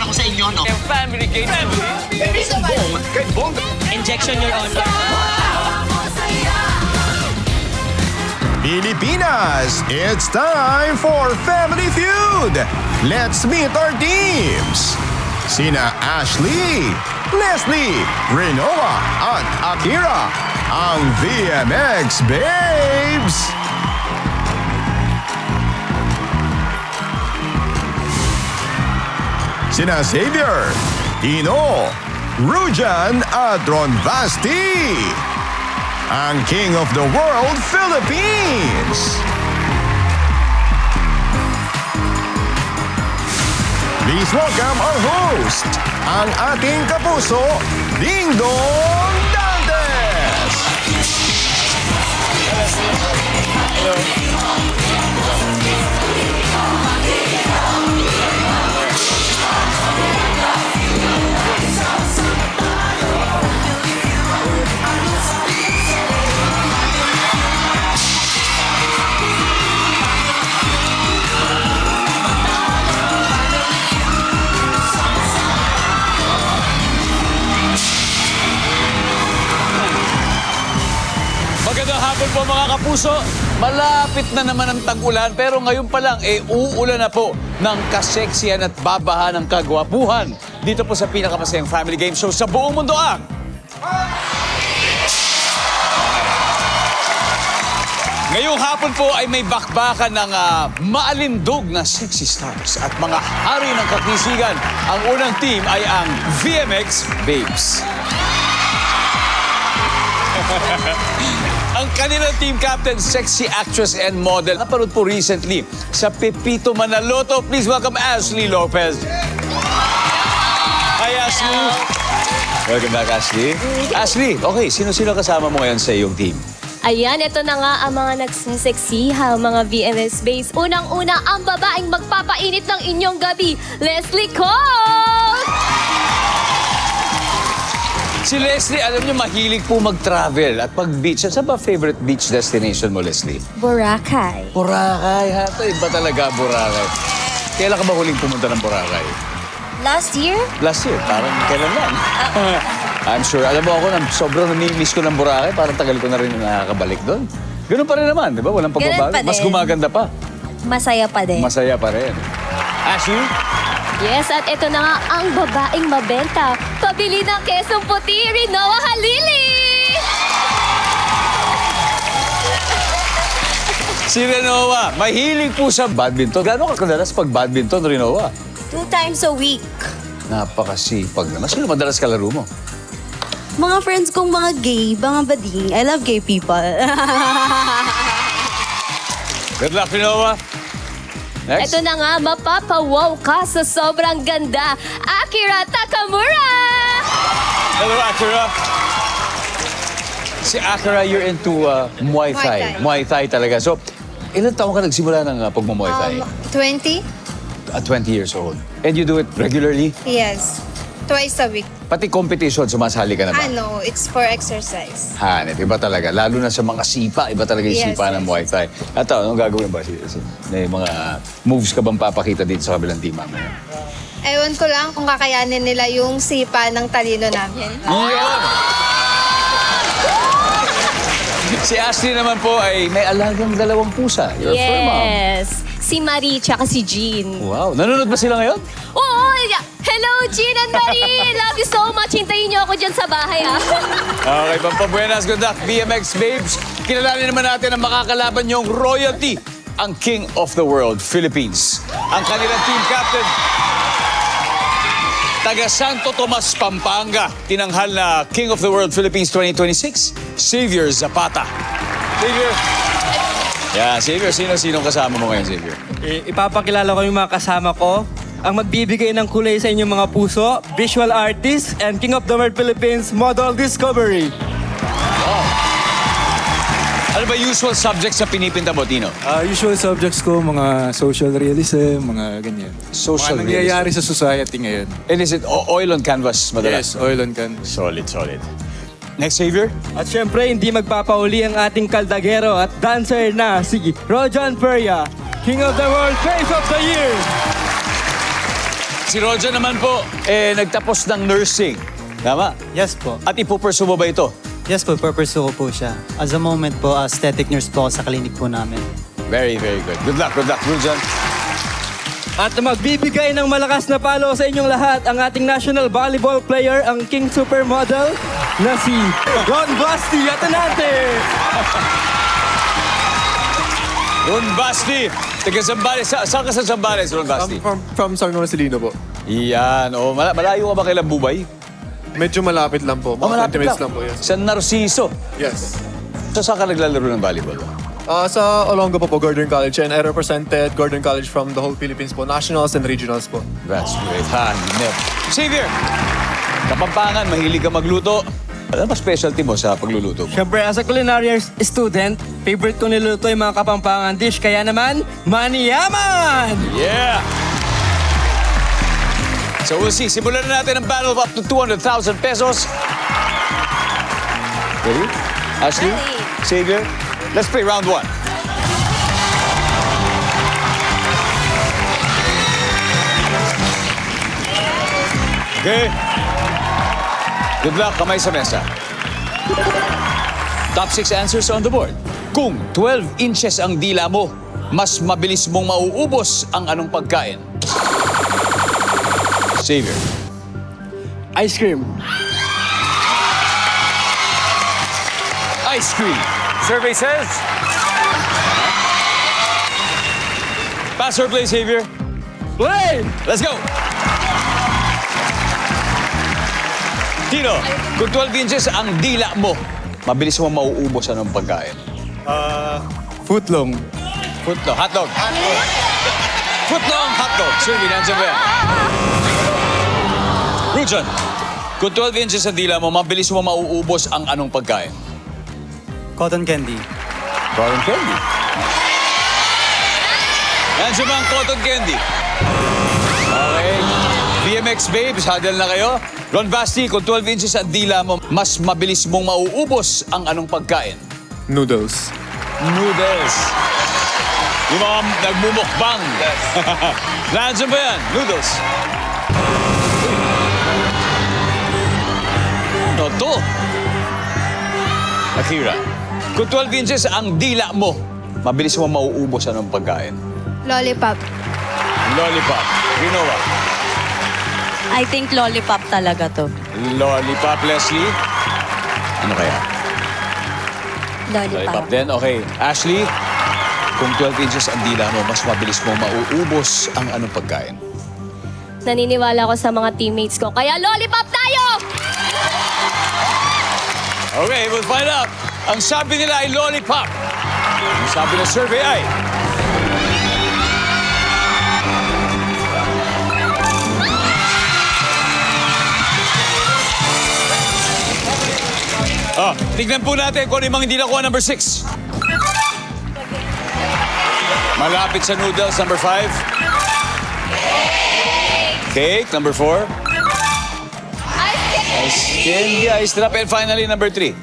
ako sa inyo, no? Family game. Kay Bong. Injection, Your Honor. Pilipinas, it's time for Family Feud! Let's meet our teams! Sina Ashley, Leslie, Renoa at Akira, ang VMX Babes! Sina Xavier, Tino, Rujan at Ron Vasti, ang King of the World, Philippines! Please welcome our host, ang ating kapuso, Ding Dong Dantes! Magandang hapon po mga kapuso. Malapit na naman ang tag-ulan pero ngayon pa lang uulan na po ng kaseksihan at babaha ng kagwapuhan. Dito po sa pinakamasayang family game show sa buong mundo ang... Ngayong hapon po ay may bakbakan ng maalindog na sexy stars at mga hari ng kakisigan. Ang unang team ay ang VMX Babes. Ang kanilang team captain, sexy actress and model. Napanood po recently sa Pepito Manaloto. Please welcome Ashley Lopez. Hi, Ashley. Welcome back, Ashley. Ashley, okay, sino-sino kasama mo ngayon sa iyong team? Ayan, ito na nga ang mga nagsiseksiha, mga VMS Babes. Unang-una, ang babaeng magpapainit ng inyong gabi, Leslie Cole! Si Leslie, alam niyo, mahilig po mag-travel at pag-beach. Saan ba favorite beach destination mo, Leslie? Boracay. Boracay, ha? Ito iba talaga, Boracay. Kailan ka ba huling pumunta ng Boracay? Last year? Last year, parang kailan lang. I'm sure. Alam mo ako, sobrang nami-miss ko ng Boracay. Parang tagal ko na rin nakakabalik doon. Ganun pa rin naman, di ba? Walang pagbabago. Ganun pa Mas din. gumaganda pa. Masaya pa din. Masaya pa rin. Ashley? Yes, at ito na nga ang babaeng mabenta. Pabili ng kesong puti, Rinoa Halili! Si Renoa, mahilig po sa badminton. Gano'n ka kadalas pag badminton, Renoa? 2 times a week. Napakasipag naman. Sino madalas kalaro mo? Mga friends kong mga gay, mga bading. I love gay people. Good luck, Renoa. Next. Ito na nga, mapapawaw ka sa sobrang ganda, Akira Takamura! Hello, Akira. Si Akira, you're into Muay Thai. Muay Thai talaga. So, ilan taong ka nagsimula ng pagmamuay Thai? 20? At 20 years old. And you do it regularly? Yes. Twice a week. Pati competition, sumasali ka na ba? Ano, it's for exercise. Hanep, iba talaga. Lalo na sa mga sipa, iba talaga yung Yes, sipa ng yes. Muay Thai. At anong gagawin ba? May mga moves ka bang papakita dito sa kabilang team mamaya? Ewan ko lang kung kakayanin nila yung sipa ng talino namin. Iyon! Si Ashley naman po ay may alagang 2 pusa. You're a fur mom. Yes, si Marie tsaka si Jean. Wow. Nanonood ba sila ngayon? Oo! Hello, Jean and Marie! Love you so much. Hintayin niyo ako dyan sa bahay, ha? Okay, pampabuenas. Good luck, BMX Babes. Kilalanin naman natin ang makakalaban niyong royalty, ang King of the World, Philippines. Ang kanilang team captain, taga Santo Tomas, Pampanga. Tinanghal na King of the World, Philippines 2026, Xavier Zapata. Xavier. Yeah, Xavier, sino kasama mo ngayon, Xavier? Ipapakilala ko yung mga kasama ko. Ang magbibigay ng kulay sa inyong mga puso, visual artist and King of the World Philippines Model Discovery. Ano ba usual subjects na pinipinta mo, Tino? Usual subjects ko, mga social realism, mga ganyan. Social mga nangyayari sa society ngayon. And is it oil on canvas madalas? Yes, oil on canvas. Solid. Next, Xavier? At syempre, hindi magpapauli ang ating kaldagero at dancer na si Rojan Peria, King of the World Face of the Year. Si Roger naman po, nagtapos ng nursing. Tama? Yes po. At ipupursue mo ba ito? Yes po, purpursue ko po siya. As a moment po, aesthetic nurse po ako sa clinic po namin. Very, very good. Good luck, Rujan. At magbibigay ng malakas na palo sa inyong lahat ang ating national volleyball player, ang King Supermodel na si Ron Basti Atanante. Ron Basti, taga Zambales. Saan ka sa Zambales, Ron Basti? From San Marcelino po. Yan. O, malayo ka ba kay Lambubay? Medyo malapit lang po. Mga 20 minutes lang po. Yes. Sa Narciso. Yes. So, saan ka naglalaro ng volleyball? Sa Olonga po, Gordon College, and I represented Gordon College from the whole Philippines po, nationals and regionals po. That's great. Xavier, Kapampangan, mahilig ka magluto. Ano ba specialty mo sa pagluluto mo? Siyempre, as a culinary student, favorite ko niluto yung mga Kapampangan dish. Kaya naman, maniyaman! Yeah! So we'll see. Simulan na natin ang battle of up to 200,000 pesos. Ready? Ashley? Ready. Xavier? Let's play round 1. Okay. Good luck, kamay sa mesa. Top 6 answers on the board. Kung 12 inches ang dila mo, mas mabilis mong mauubos ang anong pagkain? Xavier. Ice cream. Ice cream. Survey says. Pass or play, Xavier? Play! Let's go! Tino, kung 12 inches ang dila mo, mabilis mo mauubos anong pagkain? Footlong. Footlong, hotdog. Footlong, hotdog. Survey, nandiyan ba yan? Rujan, kung 12 inches ang dila mo, mabilis mo mauubos ang anong pagkain? Cotton candy. Cotton candy. Nandiyan ba ang cotton candy? Okay. BMX babes, huddle na kayo. Ron Basti, kung 12 inches ang dila mo, mas mabilis mong mauubos ang anong pagkain? Noodles. Noodles. Yung mga nagmumukbang. Nandiyan ba yan? Noodles. No, to. Akira, kung 12 inches ang dila mo, mabilis mo mauubos anong pagkain? Lollipop. Lollipop. Rinoa. I think lollipop talaga to. Lollipop, Leslie. Ano kaya? Lollipop. din? Okay. Ashley, kung 12 inches ang dila mo, mas mabilis mo mauubos ang anong pagkain? Naniniwala ko sa mga teammates ko. Kaya lollipop tayo! Okay, we'll find out. Ang sabi nila ay lollipop. Ang sabi ng survey ay... tignan po natin kung ano yung mga hindi nakuha, number 6. Malapit sa noodles, number 5. Cake, number 4. Ice candy, ice drop, and finally, number 3.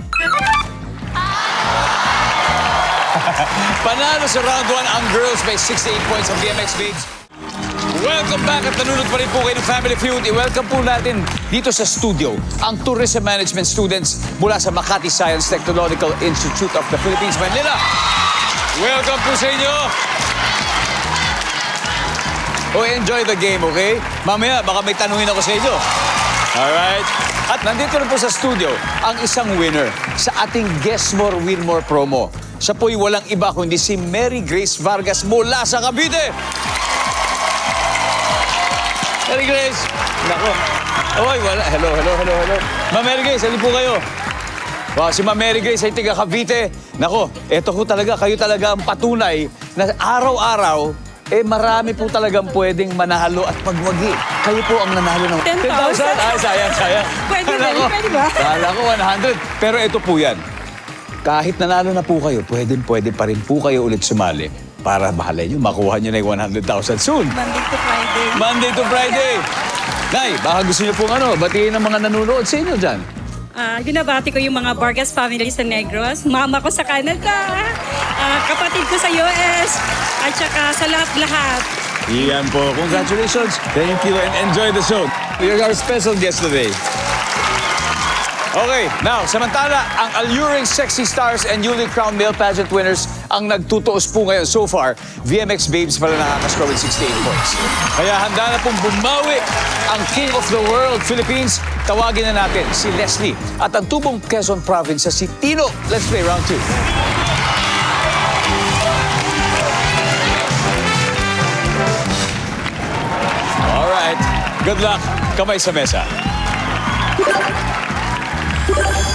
Panalo sa round 1 ang girls by 68 points of BMX Babes. Welcome back at nanonood pa rin po kayo ng Family Feud. I-welcome po natin dito sa studio ang Tourism Management students mula sa Makati Science Technological Institute of the Philippines, Manila. Welcome po sa inyo. Enjoy the game, okay? Mamaya, baka may tanungin ako sa inyo. Alright? At nandito na po sa studio ang isang winner sa ating Guess More, Win More promo. Siya po'y walang iba kundi si Mary Grace Vargas mula sa Cavite. Mary Grace. Nako. Oy, wala. Hello. Ma'am Mary Grace, halin po kayo. Wow, si Ma'am Mary Grace ay tiga Cavite. Nako, eto ko talaga, kayo talaga ang patunay na araw-araw, marami po talagang pwedeng manalo at pagwagi. Kayo po ang nanalo ng 10,000. Ay, sayang. Pwede ba? Kala ko 100. Pero ito po yan. Kahit nanalo na po kayo, pwede pa rin po kayo ulit sumali para mahalay nyo, makuha nyo na yung 100,000 soon. Monday to Friday. Nay, baka gusto nyo pong batiin ang mga nanonood sa inyo dyan. Binabati ko yung mga Vargas family sa Negros, mama ko sa Canada, kapatid ko sa US, at saka sa lahat-lahat. Iyan po. Congratulations. Thank you and enjoy the show. You're our special guest today. Okay, now, samantala, ang alluring sexy stars and newly crowned male pageant winners ang nagtutuos po ngayon so far. VMX Babes pala nakakascore with 68 points. Kaya handa na pong bumawi ang King of the World Philippines. Tawagin na natin si Leslie at ang tubong Quezon Province sa si Tino. Let's play round 2. Alright, good luck. Kamay sa mesa.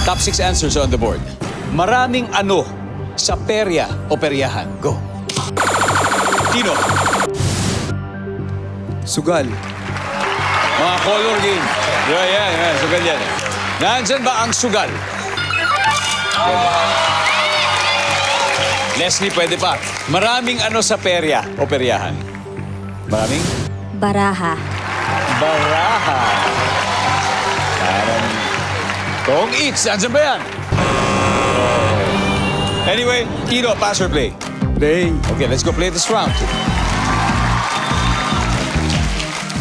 Top 6 answers on the board. Maraming ano sa perya o peryahan? Go. Tino. Sugal. Mga color game. Yan. Sugal yan. Nandyan ba ang sugal? Leslie, pwede pa. Maraming ano sa perya o peryahan? Maraming? Baraha. Baraha. Parang Kong eats. Nandyan ba yan? Anyway, Tino, pass or play? Play. Okay, let's go play this round.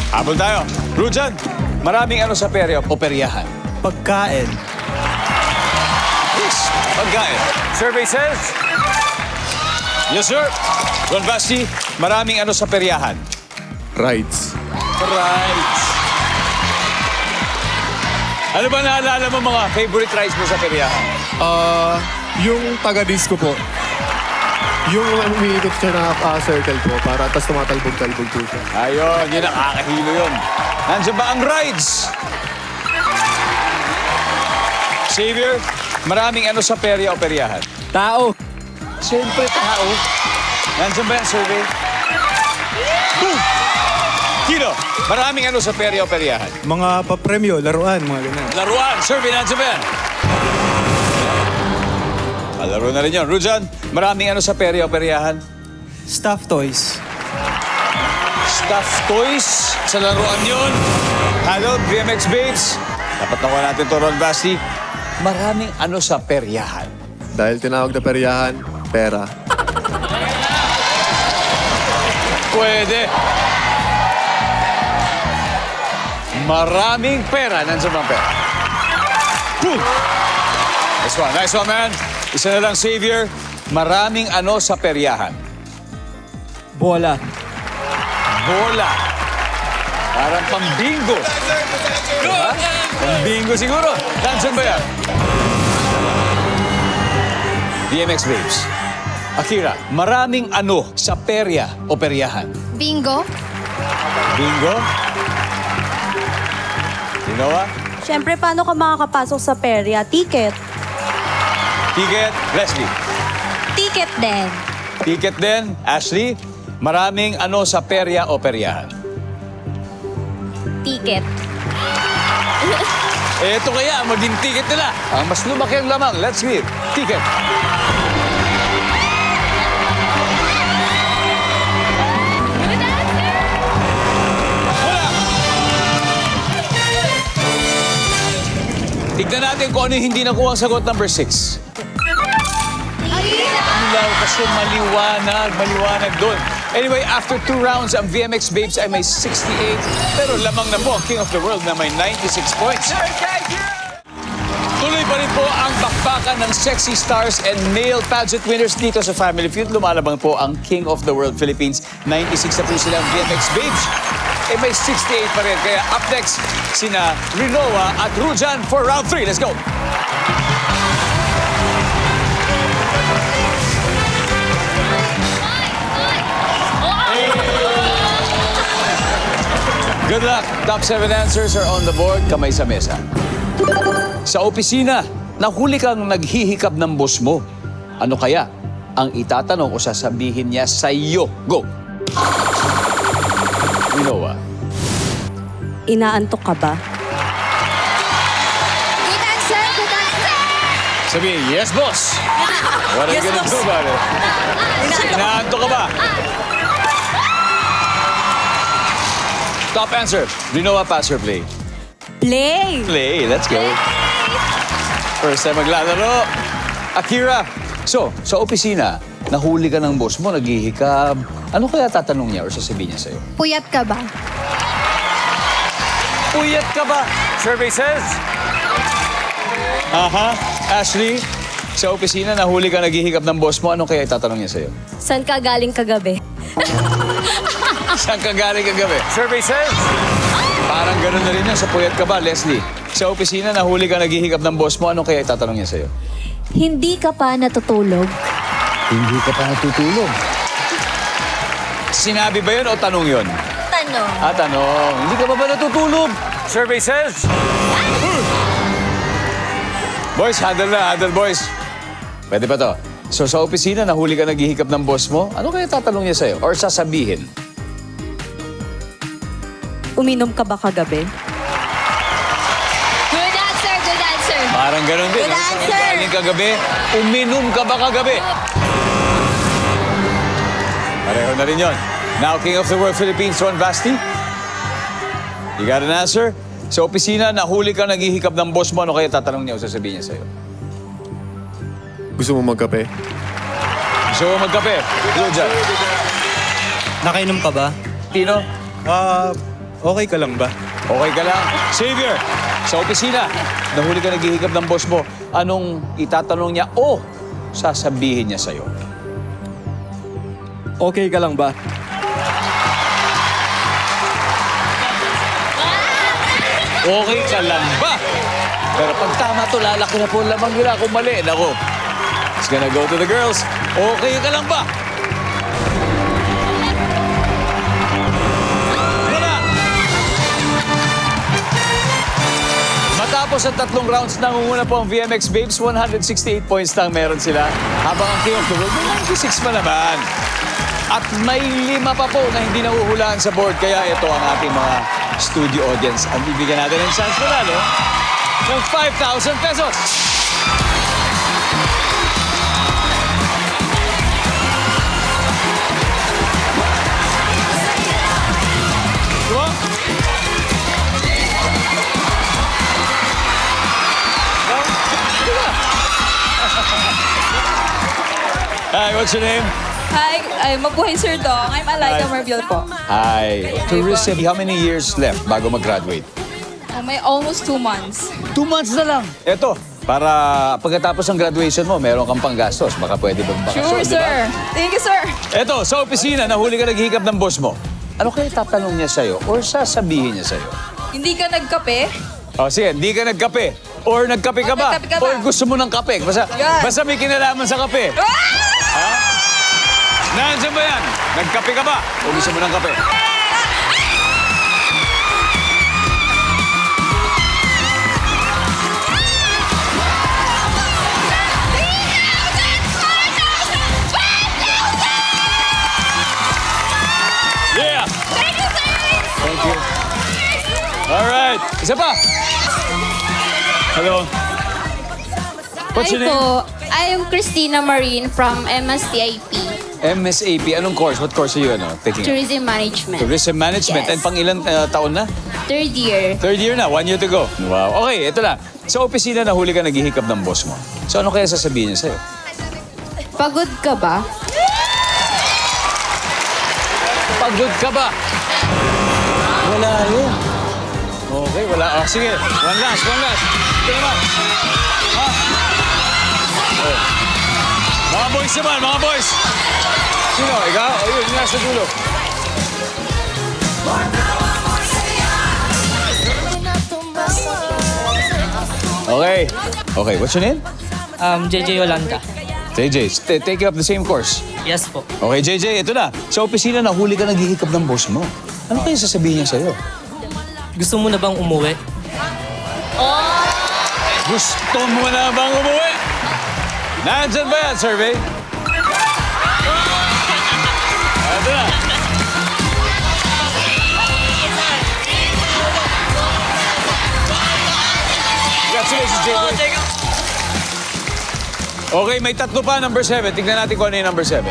Habol tayo. Rujan, maraming ano sa perya o peryahan? Pagkain. Yes, pagkain. Survey says? Yes, sir. Ron Basti, maraming ano sa peryahan? Rides. Rides. Ano ba naalala mo mga favorite rides mo sa peryahan? Yung taga-disco po. Yung umiikot siya na circle po, para tapos tumatalbog-talbog po siya. Ayun, yun nakakahilo yun. Nandiyan ba ang rides? Xavier, maraming ano sa perya o peryahan? Tao. Siyempre, tao. Nandiyan ba yung survey? Boom! Tino, maraming ano sa perya o peryahan? Mga papremyo, laruan, mga ganun. Laruan, survey, nandiyan ba yan? Laro na rin yun. Rujan, maraming ano sa perya o peryahan? Stuffed toys. Stuffed toys sa laruan yun. Hello, VMX Babes. Dapat nakuha natin to, Ron Basti. Maraming ano sa peryahan? Dahil tinawag na peryahan, pera. Pwede. Maraming pera. Nandiyan bang pera? Boom! Nice one, man. Isa na lang, Xavier. Maraming ano sa peryahan? Bola. Bola. Parang pang-bingo. Diba? Pang-bingo siguro. Nandiyan ba yan? VMX Babes. Akira, maraming ano sa perya o peryahan? Bingo. Bingo? Tinoa? Siyempre, paano ka makakapasok sa perya? Ticket. Ticket? Leslie? Ticket din. Ticket din? Ashley? Maraming ano sa perya o peryahan? Ticket. Ito kaya, maging ticket nila. Ang mas lumaki ang lamang. Let's hear. Ticket. Wala. Tignan natin kung ano yung hindi nakuha ang sagot number 6. Ilaw kasi maliwanag doon. Anyway, after 2 rounds, ang VMX Babes ay may 68. Pero lamang na po ang King of the World na may 96 points. Tuloy pa rin po ang bakbakan ng sexy stars and male pageant winners dito sa Family Feud. Lumalabang po ang King of the World Philippines. 96 na po silang VMX Babes. Eh may 68 pa rin. Kaya up next, sina Rinoa at Rujan for round 3. Let's go! Good luck. Top 7 answers are on the board. Kamay sa mesa. Sa opisina, nahuli kang naghihikab ng boss mo. Ano kaya ang itatanong o sasabihin niya sa iyo? Go! Rinoa. Inaantok ka ba? Good answer, good answer. Sabihin, yes, boss. What are you gonna do about it? Inaanto ka ba? Top answer. Rinoa, pass or play? Play! Play. Let's go. First time maglalaro. Akira. So, sa opisina, nahuli ka ng boss mo, naghihikab. Ano kaya tatanong niya or sasabihin niya sa'yo? Puyat ka ba? Puyat ka ba? Survey says... Aha. Ashley, sa opisina, nahuli ka naghihikap ng boss mo. Ano kaya itatanong niya sa'yo? Saan ka galing kagabi? Saan ka galing kagabi? Survey says... Parang gano'n na rin yan sa puyat ka ba, Leslie? Sa opisina, nahuli ka naghihikap ng boss mo. Ano kaya itatanong niya sa'yo? Hindi ka pa natutulog? Hindi ka pa natutulog. Sinabi ba yun o tanong yun? Tanong. Tanong. Hindi ka pa ba natutulog? Survey says... Boys, huddle boys. Pwede pa to. So sa opisina, nahuli ka naghihikap ng boss mo, ano kaya tatanong niya sa'yo? Or sasabihin? Uminom ka ba kagabi? Good answer, good answer. Parang ganun din. Good answer. Galing kagabi, uminom ka ba kagabi? Pareho na rin yun. Now, King of the World Philippines, Ron Basti. You got an answer? Sa opisina, nahuli ka naghihikap ng boss mo, ano kaya tatanong niya o sasabihin niya sa'yo? Gusto mo magkape? Gusto mo magkape? Lujan. Nakainom ka ba? Tino? Okay ka lang ba? Okay ka lang. Xavier, sa opisina, nahuli ka naghihikap ng boss mo, anong itatanong niya o sasabihin niya sa'yo? Okay ka lang ba? Okay ka lang ba? Pero pag tama to, lalaki na po lamang nila kung mali. Naku, it's gonna go to the girls. Okay ka lang ba? Wala! Matapos ang 3 rounds, nangunguna po ang VMX Babes. 168 points lang meron sila. Habang ang King of the World, may 96 pa naman. At may 5 pa po na hindi nahuhulaan sa board. Kaya ito ang ating mga studio audience. Ang bibigyan natin ng chance panalo ng 5,000 pesos. Diba? Hi, what's your name? Hi, I'm Mabuhay Sir Dong. I'm Alaika Marbil po. Hi. Tourism, how many years left bago mag-graduate? May almost 2 months. 2 months na lang. Ito, para pagkatapos ng graduation mo, meron kang panggastos. Baka pwede bang bakasyon, Sure, di ba? sir. Thank you, sir. Ito, sa opisina, nahuli ka naghihikap ng boss mo. Ano kaya tatanong niya sa'yo or sasabihin niya sa'yo? Hindi ka nagkape? O sige, hindi ka nagkape. Or nagkape ka ba? Nagkape ka ba? Or gusto mo ng kape? Basta may kinalaman sa kape. Ha? Nandiyan ba yan? Nagkape ka ba? O gusto mo ng kape? Yeah! Thank you. All right. Isa pa. Hello. What's your name? I am Christina Marine from MSCIP, MSAP. Anong course? What course are you taking? Tourism Management. Tourism Management. Yes. And pang ilang taon na? 3rd year. 3rd year na. 1 year to go. Wow. Okay, ito na. Sa opisina, nahuli ka naghihikap ng boss mo. So ano kaya sasabihin niya sa'yo? Pagod ka ba? Pagod ka ba? Wala yun. Okay, wala. Oh, sige. One last. Ito naman. Ha? Oh. Mga boys naman, mga boys. Sino? Ikaw? O yun, nasa dulo. Okay, what's your name? JJ Yolanda. JJ, take up the same course. Yes po. Okay, JJ, ito na. Sa opisina, nahuli ka naghihikap ng boss mo. Ano kaya sasabihin niya sa'yo? Gusto mo na bang umuwi? Gusto mo na bang umuwi? Nandyan ba yan, survey? Ito na. Congratulations, JJ. Okay, may 3 pa, number 7. Tignan natin kung ano yung number 7.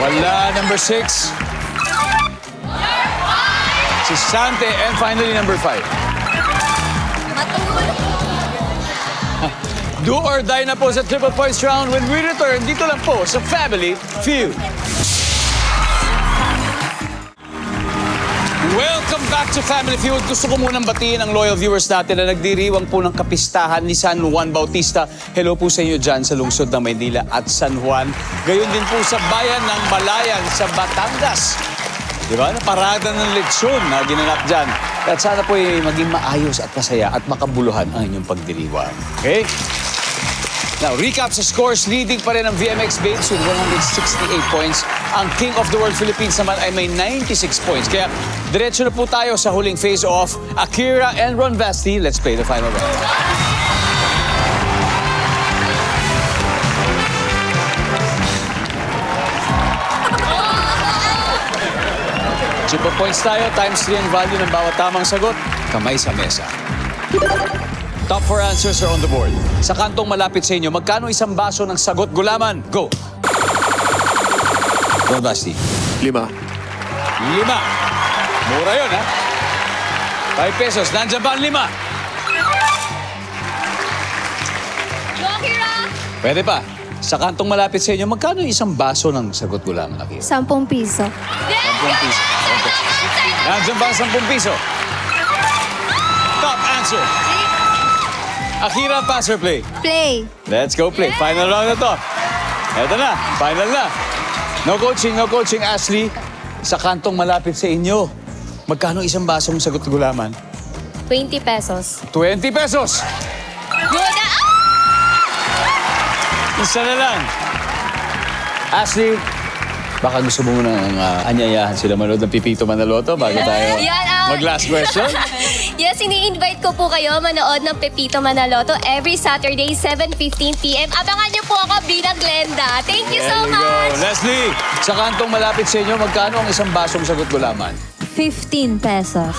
Wala, number 6. Si Sante, and finally, number 5. Do or die na po sa triple points round when we return dito lang po sa Family Feud. Welcome back to Family Feud. Gusto ko munang batiin ang loyal viewers natin na nagdiriwang po ng kapistahan ni San Juan Bautista. Hello po sa inyo dyan sa lungsod ng Maynila at San Juan. Gayon din po sa bayan ng Malayan sa Batangas. Diba? Parada ng lechon na ginanap dyan. At sana po maging maayos at masaya at makabuluhan ang inyong pagdiriwang. Okay? Now, recap sa scores. Leading pa rin ang VMX Babes with 168 points. Ang King of the World Philippines naman ay may 96 points. Kaya, diretso na po tayo sa huling face-off. Akira and Ron Vasti, let's play the final round. Triple points tayo, times 3 ang value ng bawat tamang sagot. Kamay sa mesa. Top 4 answers are on the board. Sa kantong malapit sa inyo, magkano isang baso ng sagot gulaman? Go! Ron Vasti. 5. 5. Mura yun, ha? 5 pesos. Nandiyan ba ang 5? Go, Akira! Pwede pa. Sa kantong malapit sa inyo, magkano isang baso ng sagot gulaman, Akira? 10 piso. 10 piso. Nandiyan ba ang 10 piso? Top answer. Akira, pass or play? Play. Let's go play. Final round na to. Eto na, final na. No coaching, Ashley. Sa kantong malapit sa inyo, magkano isang basong sagot gulaman? 20 pesos. 20 pesos! Good! Isa na lang. Ashley, baka gusto mo munang anyayahan sila manood ng Pipito Manaloto bago tayo mag-last question? Yes, ini-invite ko po kayo manood ng Pepito Manaloto every Saturday, 7:15 p.m. Abangan niyo po ako bilang Glenda. Thank you so much! Leslie, sa kantong malapit sa inyo, magkano ang isang basong sagot gulaman? 15 pesos.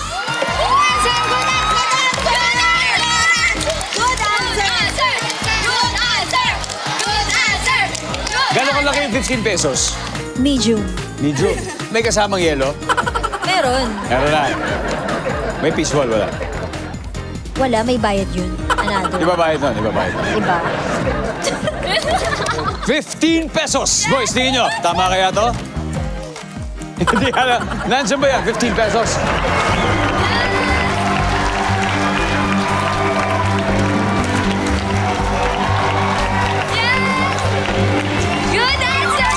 Gano'ng kalaki yung 15 pesos? Medium. Medyo. May kasamang yelo? Meron. Meron na. May fishball, wala. Wala, may bayad yun. Another. Di ba bayad nun? Iba. 15 pesos! Boys, tingin nyo, tama kaya to? Hindi alam. Nandiyan ba yan? 15 pesos? Good answer!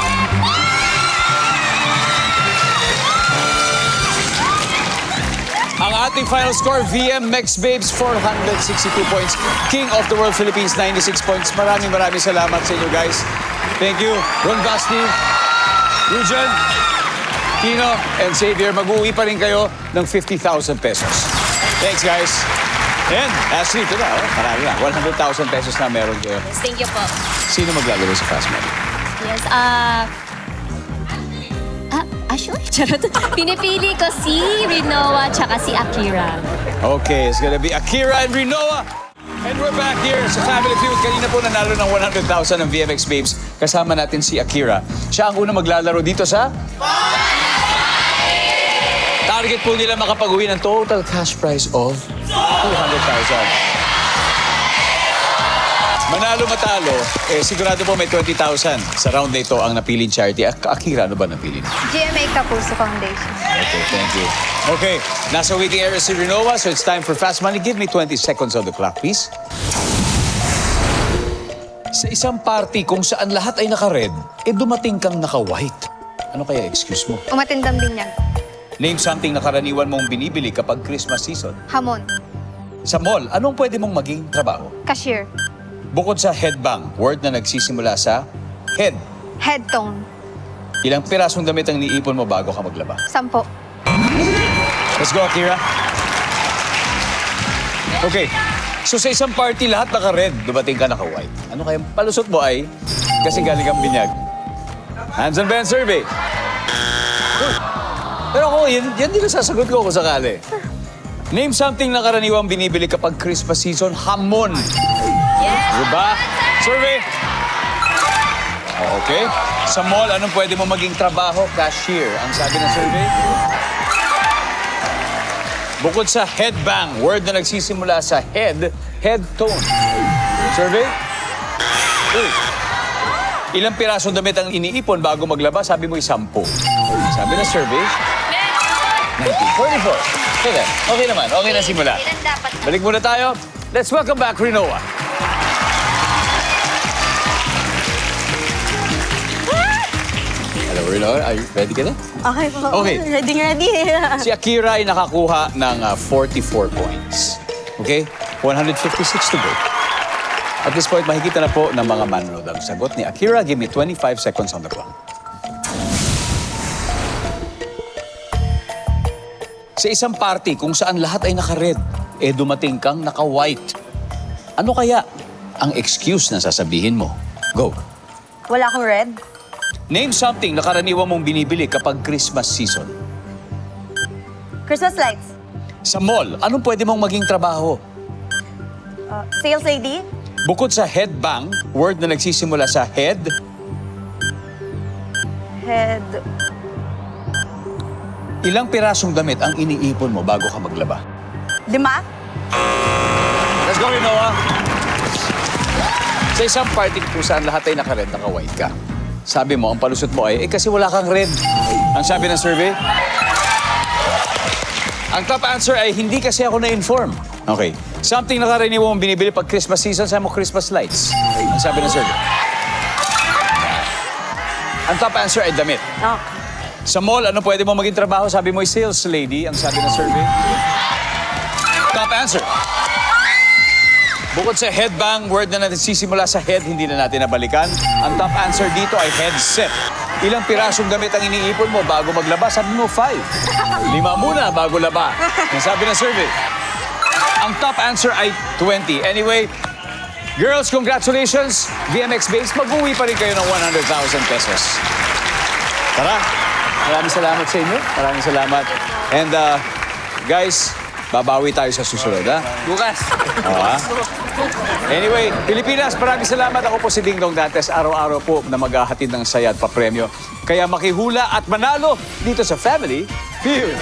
Ang ating final score, VMX Babes, 462 points. King of the World Philippines, 96 points. Maraming salamat sa inyo, guys. Thank you. Ron Vasti, Rujan, Tino, and Xavier. Mag-uwi pa rin kayo ng 50,000 pesos. Thanks, guys. And Ashley, ito na. Marami na. 100,000 pesos na meron kayo. Yes, thank you po. Sino maglalaro sa Fast Money? Yes, Ashley? Charot. Pinipili ko si Rinoa tsaka si Akira. Okay, it's gonna be Akira and Rinoa. And we're back here sa Family Feud. Kanina po nanalo ng 100,000 ng VMX Babes. Kasama natin si Akira. Siya ang unang maglalaro dito sa... Target po nila makapag-uwi ng total cash prize of 200,000. Manalo matalo, sigurado po may 20,000 sa round na ito ang napiling charity. Akira, ano ba napiling? GMA Kapuso Foundation. Okay, thank you. Okay, nasa waiting area si Rinoa, so it's time for Fast Money. Give me 20 seconds on the clock, please. Sa isang party kung saan lahat ay naka-red, dumating kang naka-white. Ano kaya excuse mo? Umatindang din yan. Name something na karaniwan mong binibili kapag Christmas season. Hamon. Sa mall, anong pwede mong maging trabaho? Cashier. Bukod sa headbang, word na nagsisimula sa head. Head tone. Ilang pirasong damit ang niipon mo bago ka maglaba? 10. Let's go, Akira. Okay. So sa isang party, lahat naka-red, dumating ka naka-white. Ano kaya palusot mo ay kasi galing kang binyag? Hands on Ben survey. Pero ako, yan din ang sasagot ko kung sakali. Name something na karaniwang binibili kapag Christmas season. Hamon. Yes! Diba? Survey. Okay. Sa mall, anong pwede mo maging trabaho? Cashier. Ang sabi ng survey? Bukod sa headbang, word na nagsisimula sa head, head tone. Survey? Uy, ilang pirasong damit ang iniipon bago maglaba? Sabi mo 10. Sabi na survey? 19. 44. So then, okay naman. Okay na simula. Balik muna tayo. Let's welcome back Rinoa. Hello, Rinoa. Are you ready ka na? Okay po. Okay. Ready. Si Akira ay nakakuha ng 44 points. Okay? 156 to go. At this point, makikita na po ng mga manonood ang sagot ni Akira. Give me 25 seconds on the clock. Sa isang party kung saan lahat ay naka-red, dumating kang naka-white. Ano kaya ang excuse na sasabihin mo? Go. Wala akong red. Name something na karaniwan mong binibili kapag Christmas season. Christmas lights. Sa mall, anong pwede mong maging trabaho? Sales lady. Bukod sa headbang, word na nagsisimula sa head, Head. ilang pirasong damit ang iniipon mo bago ka maglaba? 5. Let's go, Rinoa. Sa isang party kung saan lahat ay naka-red, naka-white ka. Sabi mo, ang palusot mo ay, kasi wala kang red. Ang sabi ng survey? Ang top answer ay, hindi kasi ako na-inform. Okay. Something na karaniwan mong binibili pag Christmas season, sabi mo Christmas lights. Ang sabi ng survey. Ang top answer ay damit. Oh. Sa mall, ano pwede mo maging trabaho? Sabi mo, sales lady. Ang sabi ng survey. Top answer. Bukod sa headbang, word na nagsisimula sa head, hindi na natin nabalikan. Ang top answer dito ay headset. Ilang pirasong gamit ang iniipon mo bago maglaba? Sabi mo, 5. 5 muna bago laba. Ang sabi ng survey. Ang top answer ay 20. Anyway, girls, congratulations. VMX Base, mag-uwi pa rin kayo ng 100,000 pesos. Tara, maraming salamat sa inyo. Maraming salamat. And guys, babawi tayo sa susunod, ha? Bukas. Anyway, Pilipinas, maraming salamat. Ako po si Ding Dong Dantes. Araw-araw po na maghahatid ng saya at papremyo. Kaya makihula at manalo dito sa Family Feud.